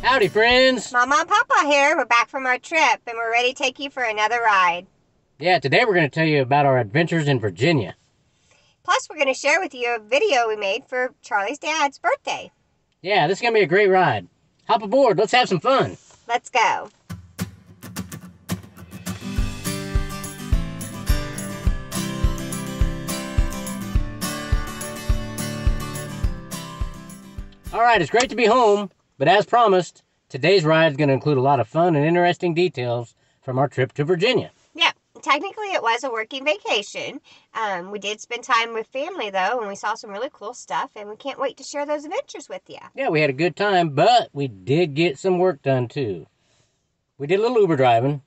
Howdy, friends. Mawmaw and Pawpaw here. We're back from our trip, and we're ready to take you for another ride. Yeah, today we're going to tell you about our adventures in Virginia. Plus, we're going to share with you a video we made for Charlie's dad's birthday. Yeah, this is going to be a great ride. Hop aboard. Let's have some fun. Let's go. All right, it's great to be home, but as promised, today's ride is going to include a lot of fun and interesting details from our trip to Virginia. Yeah, technically it was a working vacation. We did spend time with family, though, and we saw some really cool stuff, and we can't wait to share those adventures with you. Yeah, we had a good time, but we did get some work done, too. We did a little Uber driving,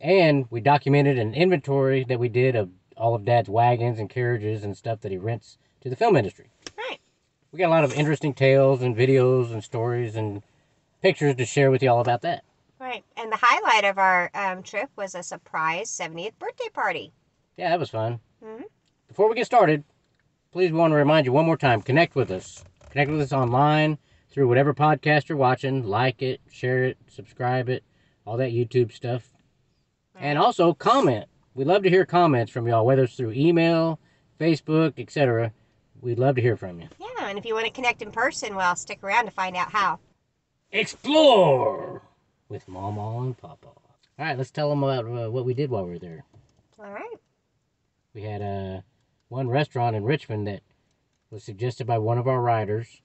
and we documented an inventory that we did of all of Dad's wagons and carriages and stuff that he rents to the film industry. Right. We got a lot of interesting tales and videos and stories and pictures to share with you all about that. Right, and the highlight of our trip was a surprise 70th birthday party. Yeah, that was fun. Before we get started, please want to remind you one more time, connect with us. Connect with us online through whatever podcast you're watching. Like it, share it, subscribe it, all that YouTube stuff. Right. And also comment. We love to hear comments from y'all, whether it's through email, Facebook, etc. We'd love to hear from you. Yeah, and if you want to connect in person, well, stick around to find out how. Explore with Mawmaw and Pawpaw. All right, let's tell them about what we did while we were there. All right. We had one restaurant in Richmond that was suggested by one of our riders.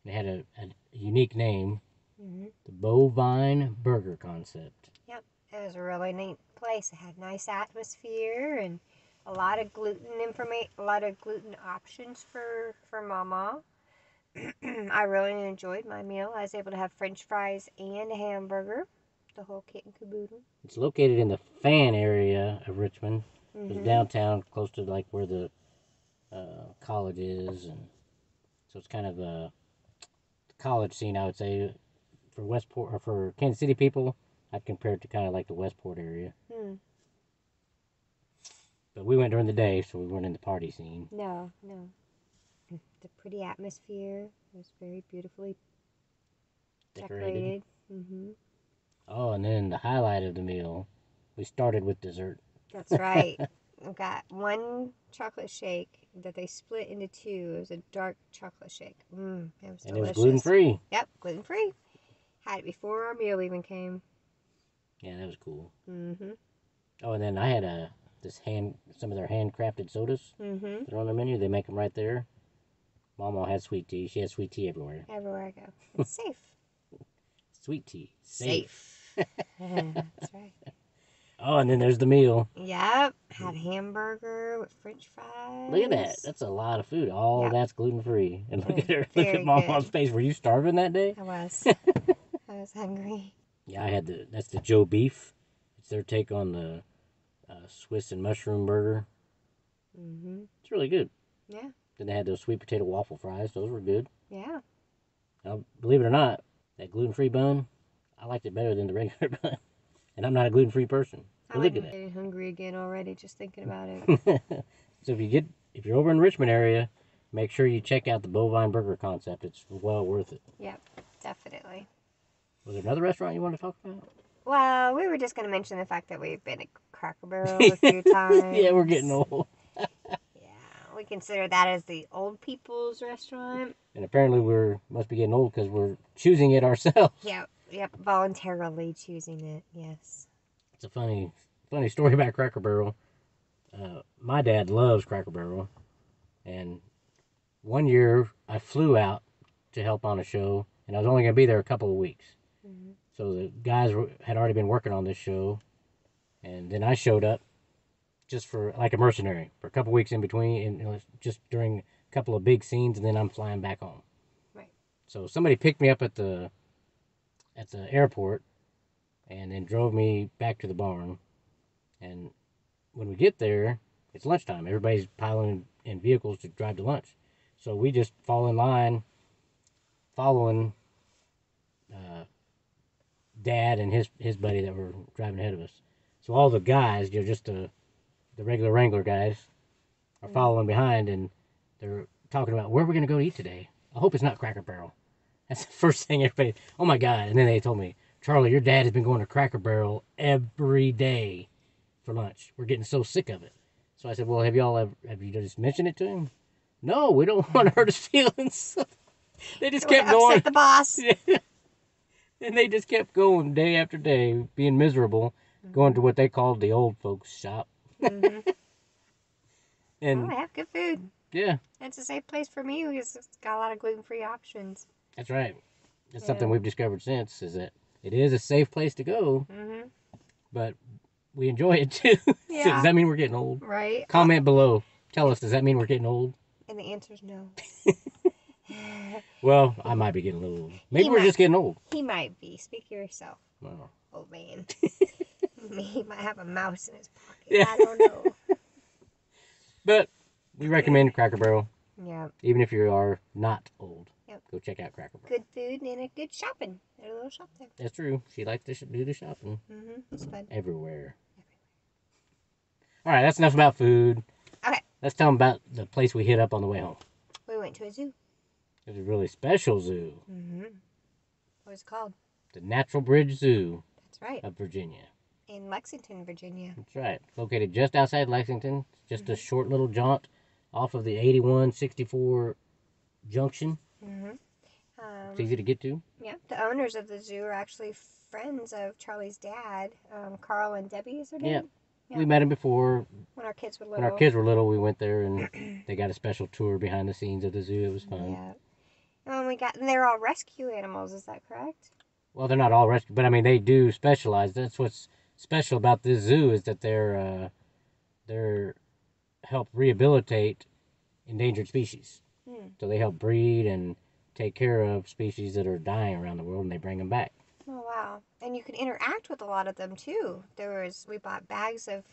They had a unique name, the Bovine Burger Concept. Yep, it was a really neat place. It had nice atmosphere and a lot of gluten options for Mawmaw. I really enjoyed my meal. I was able to have French fries and a hamburger, the whole kit and caboodle. It's located in the Fan area of Richmond. It's downtown, close to like where the college is, and so it's kind of the college scene, I would say, for Westport or for Kansas City people. I'd compare it to kind of like the Westport area. But we went during the day, so we weren't in the party scene. No. The pretty atmosphere was very beautifully decorated. Oh, and then the highlight of the meal, we started with dessert. That's right. We got one chocolate shake that they split into two. It was a dark chocolate shake. It was delicious. And it was gluten-free. Yep, gluten-free. Had it before our meal even came. Yeah, that was cool. Oh, and then I had some of their handcrafted sodas. They're on their menu. They make them right there. Mawmaw has sweet tea. She has sweet tea everywhere. Everywhere I go. It's safe. Sweet tea. Safe. That's right. Oh, and then there's the meal. Yep. Had a hamburger with French fries. Look at that. That's a lot of food. All that's gluten-free. And look at her. Look at Very Mawmaw's good. face. Were you starving that day? I was. I was hungry. Yeah, I had that's the Joe Beef. It's their take on the Swiss and mushroom burger. It's really good. Yeah. Then they had those sweet potato waffle fries. Those were good. Yeah. Now, believe it or not, that gluten-free bun, I liked it better than the regular bun. And I'm not a gluten-free person. So look at that. I'm hungry again already just thinking about it. So if you're over in Richmond area, make sure you check out the Bovine Burger Concept. It's well worth it. Yep, definitely. Was there another restaurant you wanted to talk about? Well, we were just going to mention the fact that we've been at Cracker Barrel a few times. Yeah, we're getting old. We consider that as the old people's restaurant. And apparently must be getting old because we're choosing it ourselves. Yep, voluntarily choosing it, yes. It's a funny story about Cracker Barrel. My dad loves Cracker Barrel. And one year I flew out to help on a show, and I was only going to be there a couple of weeks. So the guys had already been working on this show, and then I showed up just for like a mercenary for a couple weeks in between, and it was just during a couple of big scenes, and then I'm flying back home. Right. So somebody picked me up at the airport, and then drove me back to the barn. And when we get there, it's lunchtime. Everybody's piling in vehicles to drive to lunch. So we just fall in line, following Dad and his buddy that were driving ahead of us. So all the guys, just the regular Wrangler guys, are following behind, and they're talking about where we're going to go to eat today. I hope it's not Cracker Barrel. That's the first thing everybody, oh my God. And then they told me, Charlie, your dad has been going to Cracker Barrel every day for lunch. We're getting so sick of it. So I said, well, have you just mentioned it to him? No, we don't want to hurt his feelings. They just kept going. Upset the boss. Yeah. And they just kept going day after day, being miserable, going to what they called the old folks shop. Mm-hmm. And they have good food. Yeah. It's a safe place for me because it's got a lot of gluten-free options. That's right. That's something we've discovered since, is that it is a safe place to go, but we enjoy it too. Yeah. So does that mean we're getting old? Right. Comment below. Tell us, does that mean we're getting old? And the answer is no. Well, I might be getting a little old. Maybe we're just getting old. He might be. Speak for yourself. Wow. Old man. He might have a mouse in his pocket. Yeah. I don't know. But we recommend Cracker Barrel. Yeah. Even if you are not old. Yep. Go check out Cracker Barrel. Good food and a good shopping. There's a little shop there. That's true. She likes to do the shopping. It's fun. Everywhere. All right, that's enough about food. Okay. Let's tell them about the place we hit up on the way home. We went to a zoo. It was a really special zoo. What was it called? The Natural Bridge Zoo. That's right. Of Virginia. In Lexington, Virginia. That's right. Located just outside Lexington. It's just a short little jaunt off of the 81-64 junction. It's easy to get to. Yeah. The owners of the zoo are actually friends of Charlie's dad. Carl and Debbie is their name? Yeah. We met him before. When our kids were little. When our kids were little, we went there and they got a special tour behind the scenes of the zoo. It was fun. Yeah. And and they're all rescue animals, is that correct? Well, they're not all rescue, but I mean, they do specialize. That's what's special about this zoo, is that they're help rehabilitate endangered species. So they help breed and take care of species that are dying around the world, and they bring them back. Oh, wow. And you can interact with a lot of them, too. We bought bags of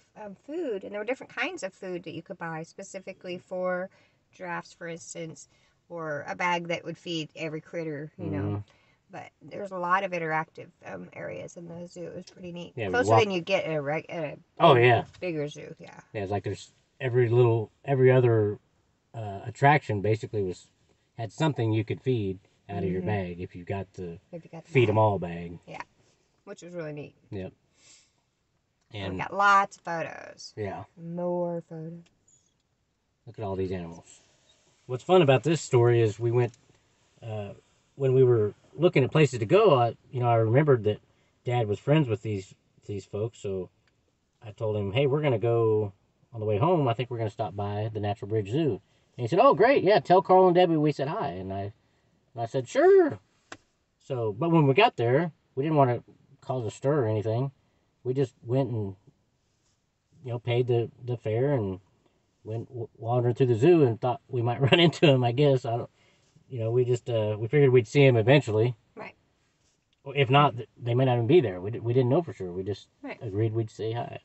food, and there were different kinds of food that you could buy, specifically for giraffes, for instance, or a bag that would feed every critter, you know. But there's a lot of interactive areas in the zoo. It was pretty neat. Yeah, closer than you get at a bigger zoo, yeah. Yeah, it's like there's every other attraction basically had something you could feed out of your bag if you got the feed them all bag. Yeah, which was really neat. Yep. And we got lots of photos. Yeah. More photos. Look at all these animals. What's fun about this story is we went when we were looking at places to go. I remembered that Dad was friends with these folks, so I told him, "Hey, we're gonna go on the way home. I think we're gonna stop by the Natural Bridge Zoo." And he said, "Oh, great! Yeah, tell Carl and Debbie we said hi." And I said, "Sure." So, but when we got there, we didn't want to cause a stir or anything. We just went and paid the fare and went wandering through the zoo and thought we might run into him. I guess we just we figured we'd see him eventually. Right. If not, they may not even be there. We didn't know for sure. We just agreed we'd say hi.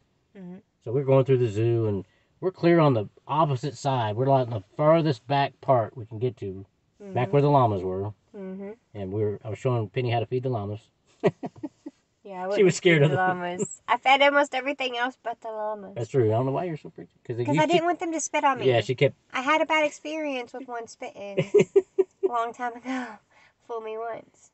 So we're going through the zoo and we're clear on the opposite side. We're like in the farthest back part we can get to, back where the llamas were. And I was showing Penny how to feed the llamas. Yeah, she was scared of the llamas. I fed almost everything else but the llamas. That's true. I don't know why you're so pretty. Because I didn't want them to spit on me. Yeah, she kept. I had a bad experience with one spitting a long time ago. Fool me once.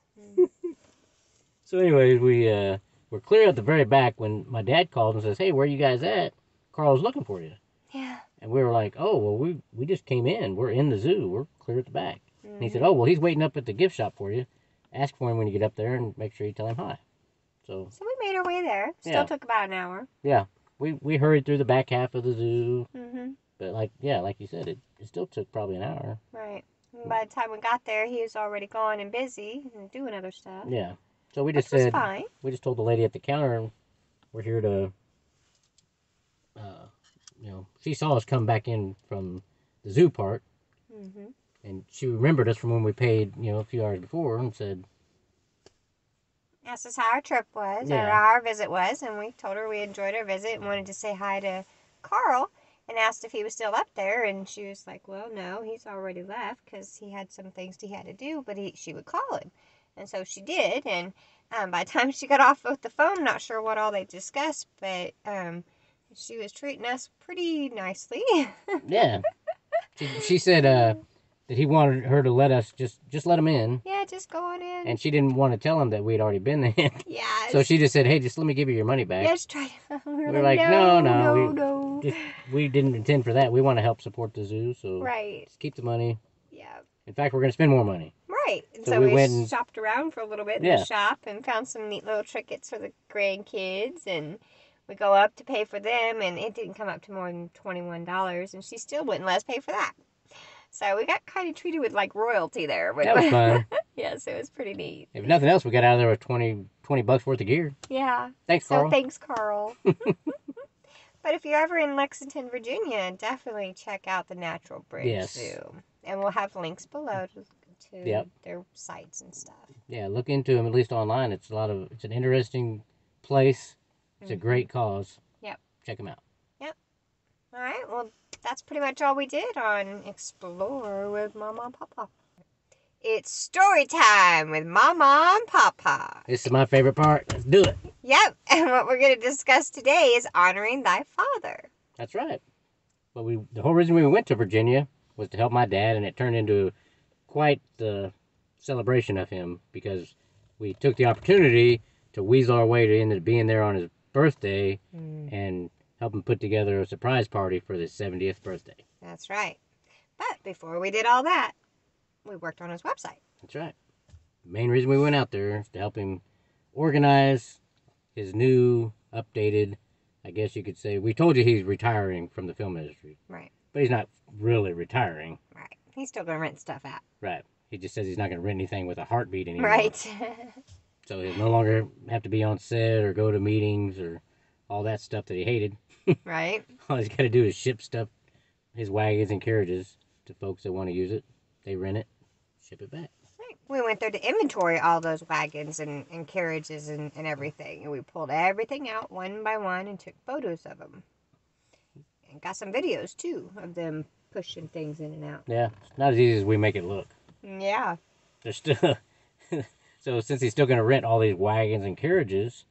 So, anyways, we're clear at the very back when my dad called and says, "Hey, where are you guys at? Carl's looking for you." Yeah. And we were like, "Oh, well, we just came in. We're in the zoo. We're clear at the back." And he said, "Oh, well, he's waiting up at the gift shop for you. Ask for him when you get up there and make sure you tell him hi." So we made our way there. Still took about an hour. Yeah. We hurried through the back half of the zoo. But like you said, it still took probably an hour. Right. And by the time we got there, he was already gone and busy and doing other stuff. Yeah. So we just we just told the lady at the counter, we're here to, she saw us come back in from the zoo part. And she remembered us from when we paid, a few hours before and said, asked us how our trip was, or how our visit was, and we told her we enjoyed our visit and wanted to say hi to Carl, and asked if he was still up there, and she was like, well, no, he's already left, because he had some things he had to do, but she would call him. And so she did, and by the time she got off with the phone, not sure what all they discussed, but she was treating us pretty nicely. Yeah. She said, that he wanted her to let us just let him in. Yeah, just go on in. And she didn't want to tell him that we'd already been there. Yes. So she just said, "Hey, just let me give you your money back." Yes, try to. We were like, no, no. we didn't intend for that. We want to help support the zoo, so Right. just keep the money. Yeah. In fact, we're going to spend more money. Right. And So so we we went and- shopped around for a little bit in Yeah. the shop and found some neat little trinkets for the grandkids. And we go up to pay for them, and it didn't come up to more than $21, and she still wouldn't let us pay for that. So we got kind of treated with like royalty there. That was fun. Yes, it was pretty neat. If nothing else, we got out of there with $20 worth of gear. Yeah. Thanks, Carl. So thanks, Carl. But if you're ever in Lexington, Virginia, definitely check out the Natural Bridge Zoo. And we'll have links below to their sites and stuff. Yeah, look into them, at least online. It's an interesting place. It's a great cause. Yep. Check them out. Yep. All right. Well, that's pretty much all we did on Explore with Mawmaw and Pawpaw. It's story time with Mawmaw and Pawpaw. This is my favorite part. Let's do it. Yep. And what we're going to discuss today is honoring thy father. That's right. But the whole reason we went to Virginia was to help my dad, and it turned into quite the celebration of him because we took the opportunity to weasel our way to end up being there on his birthday and help him put together a surprise party for his 70th birthday. That's right. But before we did all that, we worked on his website. That's right. The main reason we went out there is to help him organize his new, updated, I guess you could say, we told you he's retiring from the film industry. Right. But he's not really retiring. Right. He's still going to rent stuff out. Right. He just says he's not going to rent anything with a heartbeat anymore. Right. So he'll no longer have to be on set or go to meetings or all that stuff that he hated. Right. All he's got to do is ship stuff, his wagons and carriages, to folks that want to use it. They rent it, ship it back. Right. We went there to inventory all those wagons and carriages and everything. And we pulled everything out one by one and took photos of them. And got some videos, too, of them pushing things in and out. Yeah, it's not as easy as we make it look. Yeah. There's still... So since he's still going to rent all these wagons and carriages,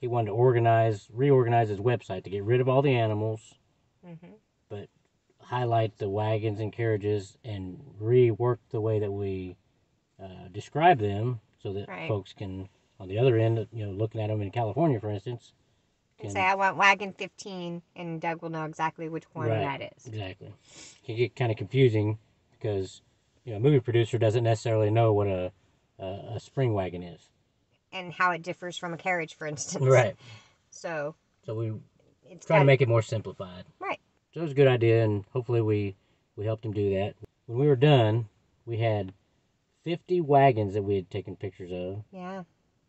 he wanted to reorganize his website to get rid of all the animals, but highlight the wagons and carriages and rework the way that we describe them so that folks can, on the other end, looking at them in California, for instance, can say, I want wagon 15, and Doug will know exactly which one that is. Exactly. It can get kind of confusing because a movie producer doesn't necessarily know what a spring wagon is. And how it differs from a carriage, for instance. Right. So we try to make it more simplified. Right. So it was a good idea, and hopefully we helped him do that. When we were done, we had 50 wagons that we had taken pictures of. Yeah.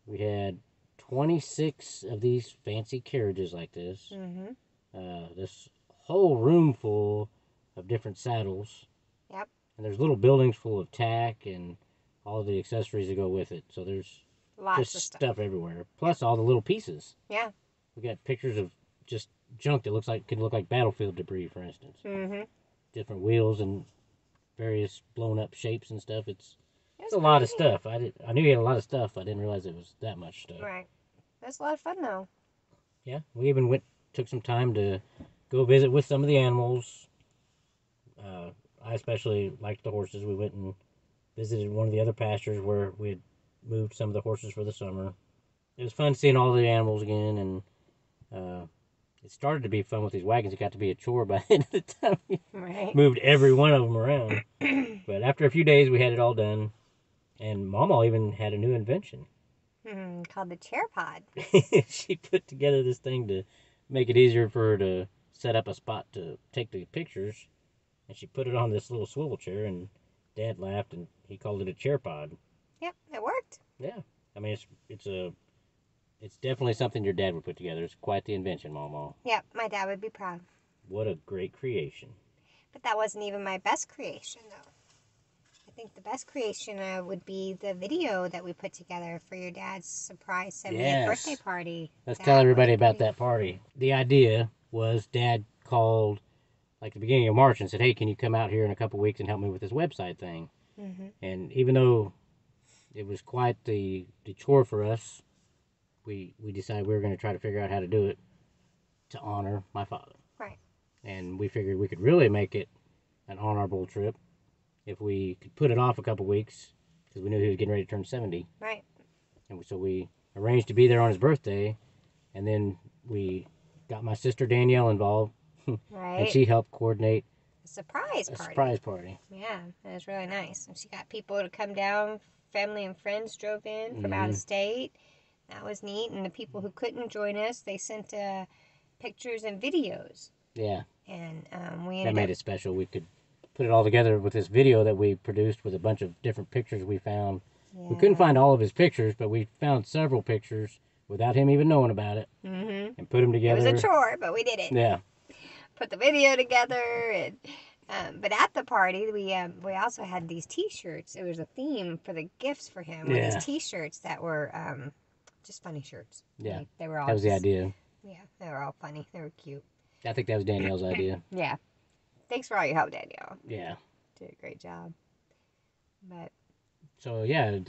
We had 26 of these fancy carriages like this. This whole room full of different saddles. Yep. And there's little buildings full of tack and all the accessories that go with it. So there's lots of stuff everywhere. Plus all the little pieces. Yeah. We got pictures of just junk that could look like battlefield debris, for instance. Different wheels and various blown up shapes and stuff. It's a lot of stuff. I knew he had a lot of stuff. I didn't realize it was that much stuff. Right. That's a lot of fun though. Yeah. We even took some time to go visit with some of the animals. I especially liked the horses. We went and visited one of the other pastures where we had moved some of the horses for the summer. It was fun seeing all the animals again, and it started to be fun with these wagons. It got to be a chore by the end of the time we moved every one of them around. But after a few days, we had it all done, and Mawmaw even had a new invention. Called the chair pod. She put together this thing to make it easier for her to set up a spot to take the pictures, and she put it on this little swivel chair, and Dad laughed, and he called it a chair pod. Yep, it worked. Yeah, I mean it's definitely something your dad would put together. It's quite the invention, Mawmaw. Yep, my dad would be proud. What a great creation! But that wasn't even my best creation, though. I think the best creation would be the video that we put together for your dad's surprise 70th birthday party. Let's tell everybody about that party. The idea was Dad called like the beginning of March and said, hey, can you come out here in a couple weeks and help me with this website thing? And even though it was quite the chore for us, we decided we were going to try to figure out how to do it to honor my father. Right. And we figured we could really make it an honorable trip if we could put it off a couple weeks because we knew he was getting ready to turn 70. Right. And so we arranged to be there on his birthday, and then we got my sister Danielle involved, Right. and she helped coordinate A surprise a party. surprise party. Yeah, that was really nice. And she got people to come down. Family and friends drove in from out of state. That was neat. And the people who couldn't join us, they sent pictures and videos. Yeah. And we that made it special. We could put it all together with this video that we produced with a bunch of different pictures we found. Yeah. We couldn't find all of his pictures, but we found several pictures without him even knowing about it, and put them together. It was a chore, but we did it. Yeah. Put the video together, and but at the party we also had these T-shirts. It was a theme for the gifts for him. With these T-shirts that were just funny shirts. Yeah, they were all. That was the idea. Yeah, they were all funny. They were cute. I think that was Danielle's idea. Yeah. Thanks for all your help, Danielle. Yeah. Did a great job. But. So yeah,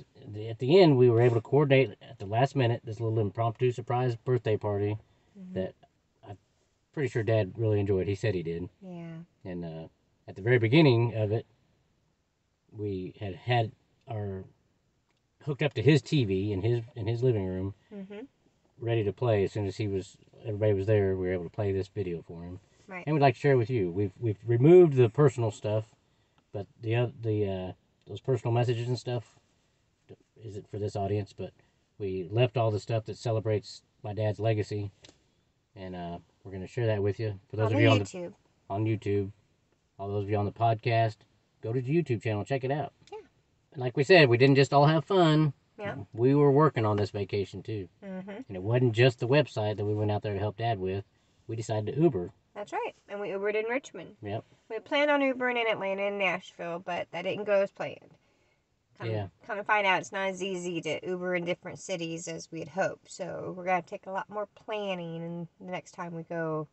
at the end we were able to coordinate at the last minute this little impromptu surprise birthday party that I'm pretty sure Dad really enjoyed. He said he did. Yeah. And at the very beginning of it, we had our hooked up to his TV in his living room, ready to play. As soon as everybody was there, we were able to play this video for him. Right. And we'd like to share with you. We've removed the personal stuff, but those personal messages and stuff isn't for this audience. But we left all the stuff that celebrates my dad's legacy, and we're going to share that with you. For those of you on YouTube, all those of you on the podcast, go to the YouTube channel, check it out. Yeah. And like we said, we didn't just all have fun. Yeah. We were working on this vacation too. Mm-hmm. And it wasn't just the website that we went out there to help Dad with. We decided to Uber. That's right. And we Ubered in Richmond. Yep. We planned on Ubering in Atlanta and Nashville, but that didn't go as planned. Come to find out, it's not as easy to Uber in different cities as we had hoped. So we're going to take a lot more planning, and the next time we go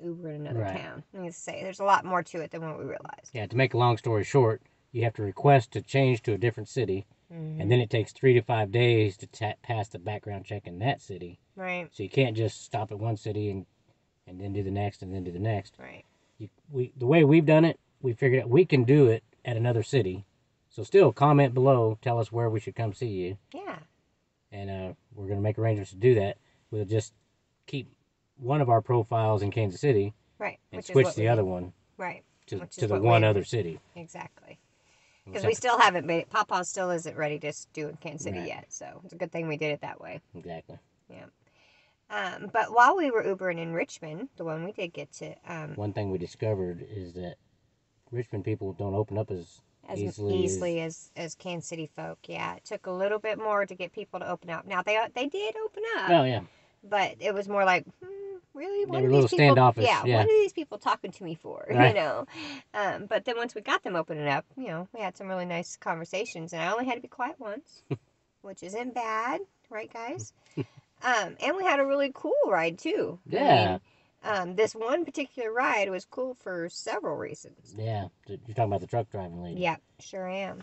Uber in another town. I mean, say there's a lot more to it than what we realized. Yeah, to make a long story short, you have to request to change to a different city, and then it takes 3 to 5 days to pass the background check in that city. Right. So you can't just stop at one city and then do the next and then do the next. Right. The way we've done it, we figured out we can do it at another city. So still comment below, tell us where we should come see you. Yeah. And we're going to make arrangements to do that. We'll just keep one of our profiles in Kansas City. Right. And switch the other one. Right. To the one other city. Exactly. Because we still haven't made it. Pawpaw still isn't ready to do in Kansas City yet. So it's a good thing we did it that way. Exactly. Yeah. But while we were Ubering in Richmond, the one we did get to... one thing we discovered is that Richmond people don't open up as easily as Kansas City folk. Yeah, it took a little bit more to get people to open up. Now, they did open up. Oh, yeah. But it was more like, really? They were a little standoffish. Yeah, what are these people talking to me for? Right. You know? But then once we got them opening up, we had some really nice conversations. And I only had to be quiet once, which isn't bad. Right, guys? And we had a really cool ride, too. Yeah. This one particular ride was cool for several reasons. Yeah. You're talking about the truck driving lady. Yeah, sure am.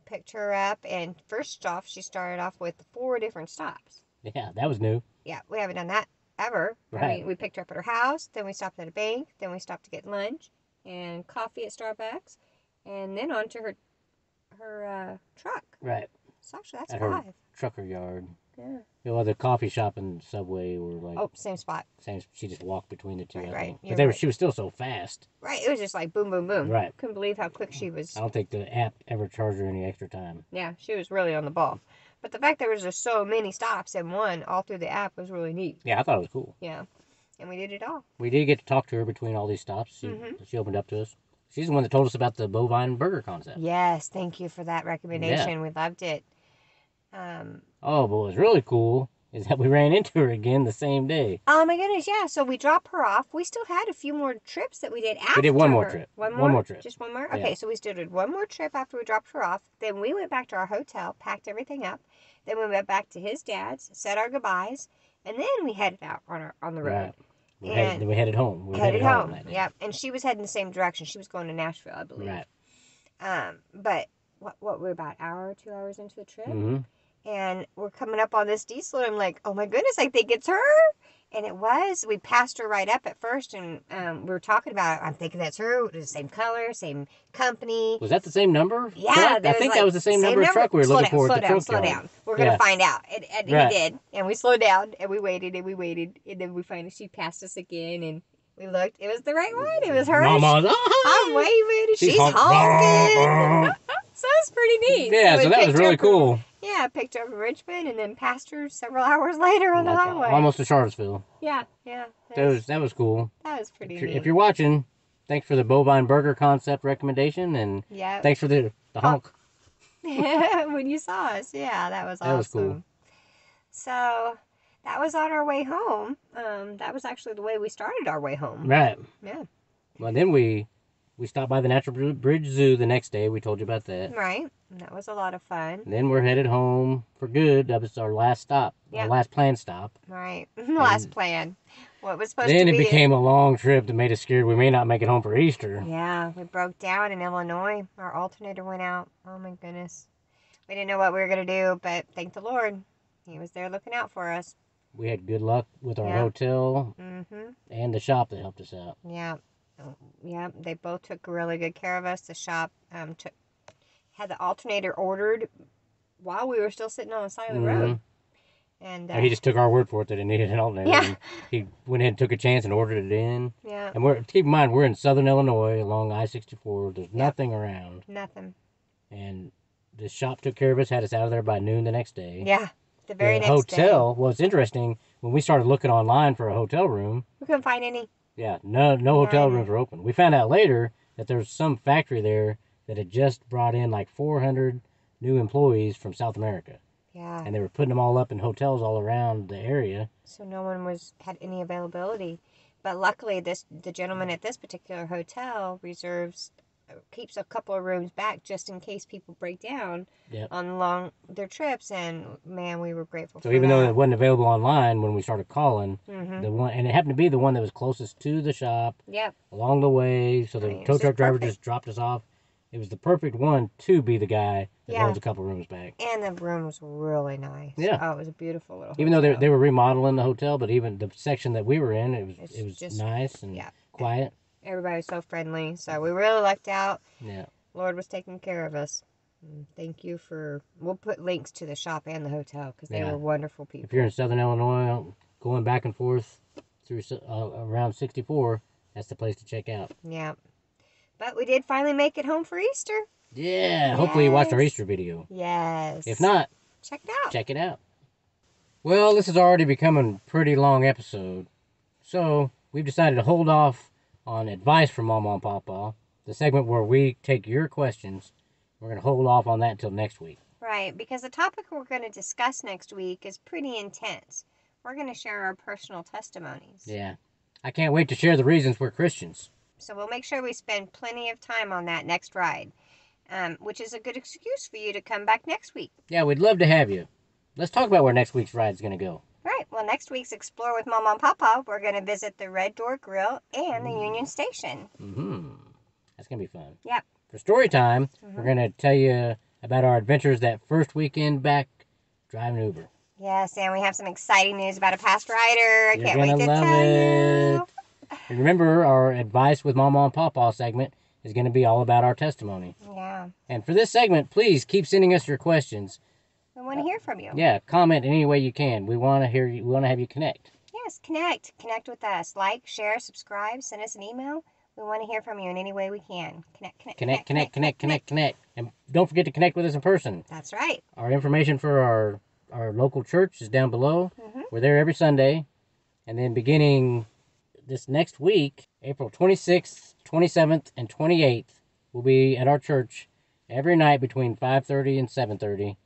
Picked her up, and first off, she started off with 4 different stops. Yeah, that was new. Yeah, we haven't done that ever. Right. I mean, we picked her up at her house, then we stopped at a bank, then we stopped to get lunch and coffee at Starbucks, and then on to her truck. Right. So actually, that's at 5. Her trucker yard. Yeah. Well, the coffee shop and Subway were like... same spot. She just walked between the two, I think. But she was still so fast. Right, it was just like boom, boom, boom. Right. Couldn't believe how quick she was. I don't think the app ever charged her any extra time. Yeah, she was really on the ball. But the fact there was just so many stops in one all through the app was really neat. Yeah, I thought it was cool. Yeah, and we did it all. We did get to talk to her between all these stops. She opened up to us. She's the one that told us about the bovine burger concept. Yes, thank you for that recommendation. Yeah. We loved it. But what was really cool is that we ran into her again the same day. Oh my goodness, yeah. So we dropped her off. We still had a few more trips that we did after. We did one more trip. One more trip. Just one more? Yeah. Okay, so we still did one more trip after we dropped her off. Then we went back to our hotel, packed everything up. Then we went back to his dad's, said our goodbyes, and then we headed out on the road. Right. Then we headed home. We headed home. Yeah, and she was heading the same direction. She was going to Nashville, I believe. Right. But what we're about an hour, 2 hours into the trip. Mm-hmm. And we're coming up on this diesel, and I'm like, oh my goodness, I think it's her. And it was. We passed her right up at first, and we were talking about it. I'm thinking that's her. It was the same color, same company. Was that the same number? Yeah. I think that was the same number of truck we were looking for at the truck yard. Slow down. We're going to find out. And he did. And we slowed down, and we waited, and we waited. And then we finally, she passed us again, and we looked. It was the right one. It was her. Mama's, I'm waving, and she's honking. So it's pretty neat. Yeah, so that was really cool. Yeah, picked her up in Richmond and then passed her several hours later on the highway. Almost to Charlottesville. Yeah. That was cool. That was pretty neat. If you're watching, thanks for the bovine burger concept recommendation, and thanks for the honk. When you saw us, that was awesome. That was cool. So that was on our way home. That was actually the way we started our way home. Right. Yeah. Well, then we stopped by the Natural Bridge Zoo the next day. We told you about that. Right. That was a lot of fun. And then we're headed home for good. That was our last stop. Our last planned stop. Right. Last plan. What was supposed to be. Then it became a long trip that made us scared we may not make it home for Easter. Yeah. We broke down in Illinois. Our alternator went out. Oh, my goodness. We didn't know what we were going to do, but thank the Lord. He was there looking out for us. We had good luck with our hotel and the shop that helped us out. Yeah. Yeah, they both took really good care of us. The shop had the alternator ordered while we were still sitting on the side of the road. And he just took our word for it that it needed an alternator. Yeah. He went ahead and took a chance and ordered it in. Yeah. And keep in mind, we're in southern Illinois along I-64. There's nothing around. Nothing. And the shop took care of us, had us out of there by noon the next day. Yeah, the very next hotel, day. Well, it's interesting. When we started looking online for a hotel room, we couldn't find any. Yeah, no hotel rooms were open. We found out later that there's some factory there that had just brought in like 400 new employees from South America. Yeah. And they were putting them all up in hotels all around the area. So no one had any availability. But luckily, the gentleman at this particular hotel keeps a couple of rooms back just in case people break down on their trips, and man, we were grateful for that. So even though it wasn't available online when we started calling, the one, and it happened to be the one that was closest to the shop along the way, so the tow truck driver just dropped us off. It was the perfect one to be the guy that owns a couple rooms back. And the room was really nice. Yeah. Oh, it was a beautiful little Even hotel. though they were remodeling the hotel, but even the section that we were in, it was just nice and quiet. Everybody was so friendly, so we really lucked out. Yeah. Lord was taking care of us. Thank you we'll put links to the shop and the hotel because they were wonderful people. If you're in Southern Illinois, going back and forth through around 64, that's the place to check out. Yeah. But we did finally make it home for Easter. Yeah. Yes. Hopefully you watched our Easter video. Yes. If not, check it out. Well, this has already become a pretty long episode, so we've decided to hold off on advice from Mawmaw and Pawpaw, the segment where we take your questions. We're going to hold off on that until next week. Right, because the topic we're going to discuss next week is pretty intense. We're going to share our personal testimonies. Yeah. I can't wait to share the reasons we're Christians. So we'll make sure we spend plenty of time on that next ride, which is a good excuse for you to come back next week. Yeah, we'd love to have you. Let's talk about where next week's ride is going to go. Right. Well, next week's Explore with Mawmaw and Pawpaw, we're going to visit the Red Door Grill and the Union Station. That's going to be fun. Yep. For story time, we're going to tell you about our adventures that first weekend back driving Uber. Yes, and we have some exciting news about a past rider. You're Can't wait to tell you. And remember, our Advice with Mawmaw and Pawpaw segment is going to be all about our testimony. Yeah. And for this segment, please keep sending us your questions. We want to hear from you. Yeah, comment any way you can. We want to hear you. We want to have you connect. Yes, connect. Connect with us. Like, share, subscribe, send us an email. We want to hear from you in any way we can. Connect. And don't forget to connect with us in person. That's right. Our information for our local church is down below. We're there every Sunday. And then beginning this next week, April 26th, 27th, and 28th, we'll be at our church every night between 5:30 and 7:30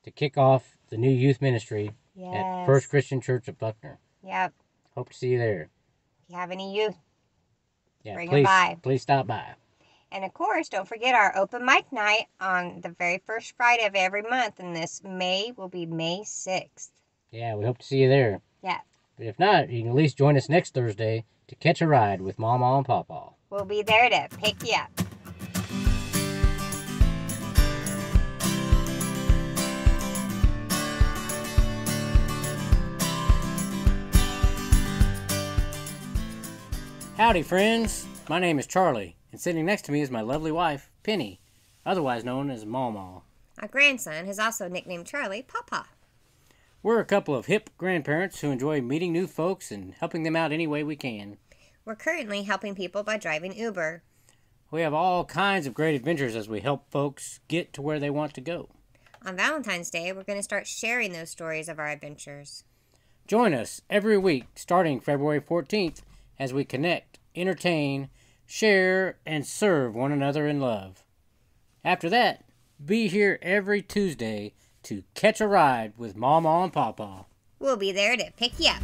to kick off the new youth ministry at First Christian Church of Buckner. Yep. Hope to see you there. If you have any youth, bring them by. Please stop by. And of course, don't forget our open mic night on the very first Friday of every month. And this May will be May 6th. Yeah, we hope to see you there. Yeah. But if not, you can at least join us next Thursday to catch a ride with Mawmaw and Pawpaw. We'll be there to pick you up. Howdy, friends. My name is Charlie, and sitting next to me is my lovely wife, Penny, otherwise known as Mawmaw. Our grandson is also nicknamed Charlie Pawpaw. We're a couple of hip grandparents who enjoy meeting new folks and helping them out any way we can. We're currently helping people by driving Uber. We have all kinds of great adventures as we help folks get to where they want to go. On Valentine's Day, we're going to start sharing those stories of our adventures. Join us every week starting February 14th as we connect, entertain, share, and serve one another in love. After that, be here every Tuesday to catch a ride with Mawmaw and Pawpaw. We'll be there to pick you up.